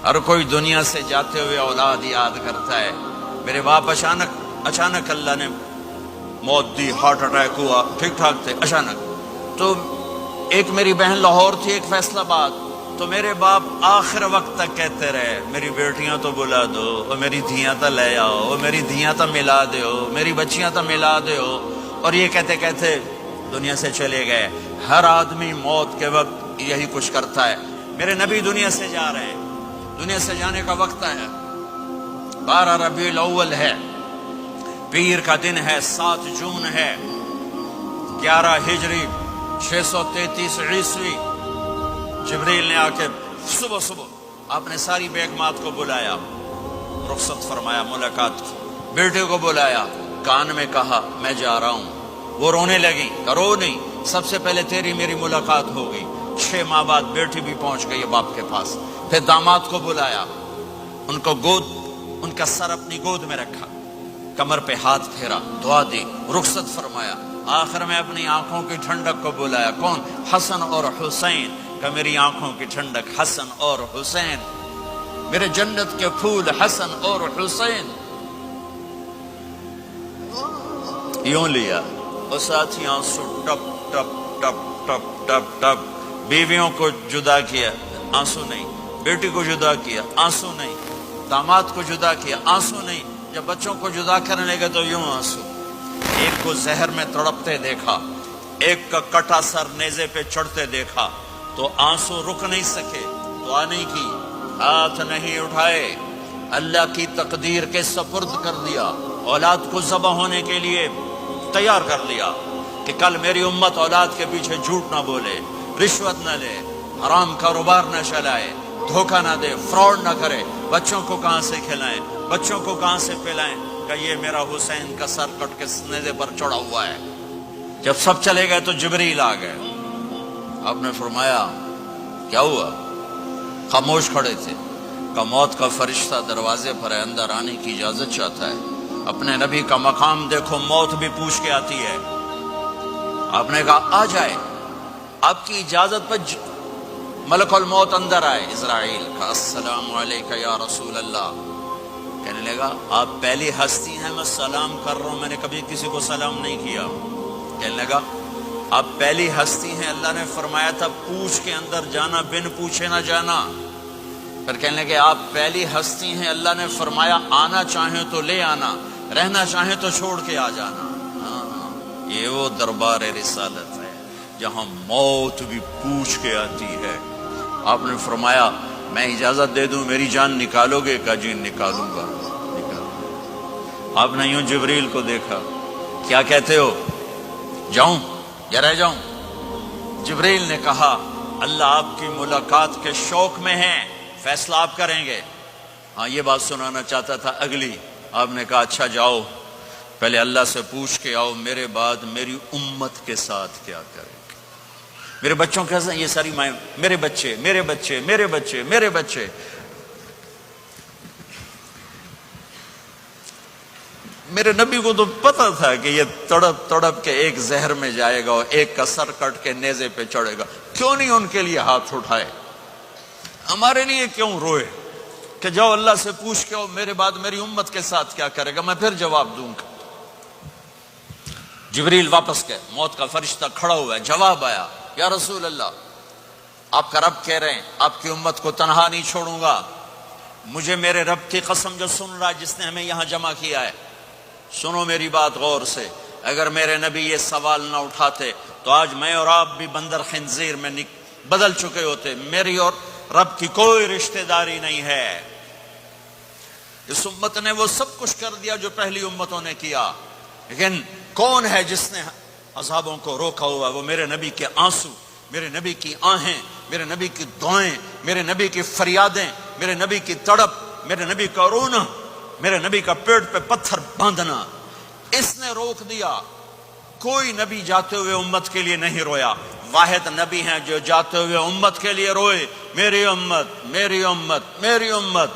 हर कोई दुनिया से जाते हुए औलाद याद करता है। मेरे बाप अचानक अल्लाह ने मौत दी, हार्ट अटैक हुआ, ठीक ठाक थे, अचानक। तो एक मेरी बहन लाहौर थी, एक फैसलाबाद। तो मेरे बाप आखिर वक्त तक कहते रहे, मेरी बेटियां तो बुला दो, और मेरी धियां तो ले आओ, और मेरी धियां तो मिला दो, मेरी बच्चियां तो मिला दो। और ये कहते कहते दुनिया से चले गए। हर आदमी मौत के वक्त यही कुछ करता है। मेरे नबी दुनिया से जा रहे हैं, दुनिया से जाने का वक्त है। 12 रबीउल अव्वल है, पीर का दिन है, 7 जून है, 11 हिजरी 633 ईस्वी। जिब्रील ने आके सुबह सुबह आपने सारी बेगमात को बुलाया, रुखसत फरमाया, मुलाकात की। बेटे को बुलाया, कान में कहा मैं जा रहा हूं। वो रोने लगी, रो नहीं, सबसे पहले तेरी मेरी मुलाकात हो गई। 6 माह बाद बेटी भी पहुंच गई बाप के पास। फिर दामाद को बुलाया, उनको उनका सर अपनी गोद में रखा, कमर पे हाथ फेरा, दुआ दी, रुखसत फरमाया। आखिर में अपनी आंखों की ठंडक को बुलाया। कौन? हसन और हुसैन का। मेरी आंखों की ठंडक हसन और हुसैन, मेरे जन्नत के फूल हसन और हुसैन। यूं लिया और साथ ही आंसू टप टप टप टप टप टप। बीवियों को जुदा किया, आंसू नहीं। बेटी को जुदा किया, आंसू नहीं। दामाद को जुदा किया, आंसू नहीं। जब बच्चों को जुदा करने लगे तो यूं आंसू। एक को जहर में तड़पते देखा, एक का कटा सर नेजे पे चढ़ते देखा, तो आंसू रुक नहीं सके, दुआ नहीं की, हाथ नहीं उठाए, अल्लाह की तकदीर के सपुर्द कर दिया। औलाद को ज़बह होने के लिए तैयार कर लिया कि कल मेरी उम्मत औलाद के पीछे झूठ ना बोले, रिश्वत न ले, हराम कारोबार न चलाए, धोखा ना दे, फ्रॉड ना करे। बच्चों को कहां से खिलाएं, बच्चों को कहां से पिलाएं? कि ये मेरा हुसैन का सर कट के नेज़े पर चढ़ा हुआ है। जब सब चले गए तो जिब्रील आ गए। आपने फरमाया क्या हुआ? खामोश खड़े थे। का मौत का फरिश्ता दरवाजे पर है, अंदर आने की इजाजत चाहता है। अपने नबी का मकाम देखो, मौत भी पूछ के आती है। आपने कहा आ जाए, आपकी इजाजत पर मलकुल मौत अंदर आए। इज़राइल का अस्सलामु अलैका या रसूल अल्लाह। कहने लगा आप पहली हस्ती हैं, मैं सलाम कर रहा हूं, मैंने कभी किसी को सलाम नहीं किया। कहने लगा आप पहली हस्ती हैं, अल्लाह ने फरमाया था पूछ के अंदर जाना, बिन पूछे ना जाना। फिर कहने लगे आप पहली हस्ती हैं, अल्लाह ने फरमाया आना चाहे तो ले आना, रहना चाहे तो छोड़ के आ जाना। हाँ, ये वो दरबार रिसालत है जहां मौत भी पूछ के आती है। आपने फरमाया मैं इजाजत दे दूं, मेरी जान निकालोगे? का जी निकालूंगा, निकालूंगा। आपने यूं जिब्रील को देखा, क्या कहते हो, जाऊं या रह जाऊं? जिब्रील ने कहा अल्लाह आपकी मुलाकात के शौक में है, फैसला आप करेंगे। हाँ, ये बात सुनाना चाहता था अगली। आपने कहा अच्छा जाओ, पहले अल्लाह से पूछ के आओ मेरे बाद मेरी उम्मत के साथ क्या करेंगे, मेरे बच्चों के साथ। ये सारी माएं, मेरे बच्चे, मेरे बच्चे, मेरे बच्चे, मेरे बच्चे। मेरे नबी को तो पता था कि ये तड़प तड़प के एक जहर में जाएगा और एक का सर कट के नेज़े पे चढ़ेगा। क्यों नहीं उनके लिए हाथ उठाए? हमारे लिए क्यों रोए कि जाओ अल्लाह से पूछ के आओ मेरे बाद मेरी उम्मत के साथ क्या करेगा, मैं फिर जवाब दूंगा। जिब्रील वापस गए, मौत का फरिश्ता खड़ा हुआ है। जवाब आया या रसूल अल्लाह आपका रब कह रहे हैं आपकी उम्मत को तनहा नहीं छोड़ूंगा। मुझे मेरे रब की कसम जो सुन रहा है, जिसने हमें यहां जमा किया है, सुनो मेरी बात गौर से। अगर मेरे नबी ये सवाल ना उठाते तो आज मैं और आप भी बंदर खिंजीर में बदल चुके होते। मेरी और रब की कोई रिश्तेदारी नहीं है। इस उम्मत ने वो सब कुछ कर दिया जो पहली उम्मतों ने किया, लेकिन कौन है जिसने अज़ाबों को रोका हुआ? वो मेरे नबी के आंसू, मेरे नबी की आहें, मेरे नबी की दुआएं, मेरे नबी की फरियादें, मेरे नबी की तड़प, मेरे नबी का रोना, मेरे नबी का पेट पे पत्थर बांधना, इसने रोक दिया। कोई नबी जाते हुए उम्मत के लिए नहीं रोया। वाहिद नबी हैं जो जाते हुए उम्मत के लिए रोए, मेरी उम्मत, मेरी उम्मत, मेरी उम्मत।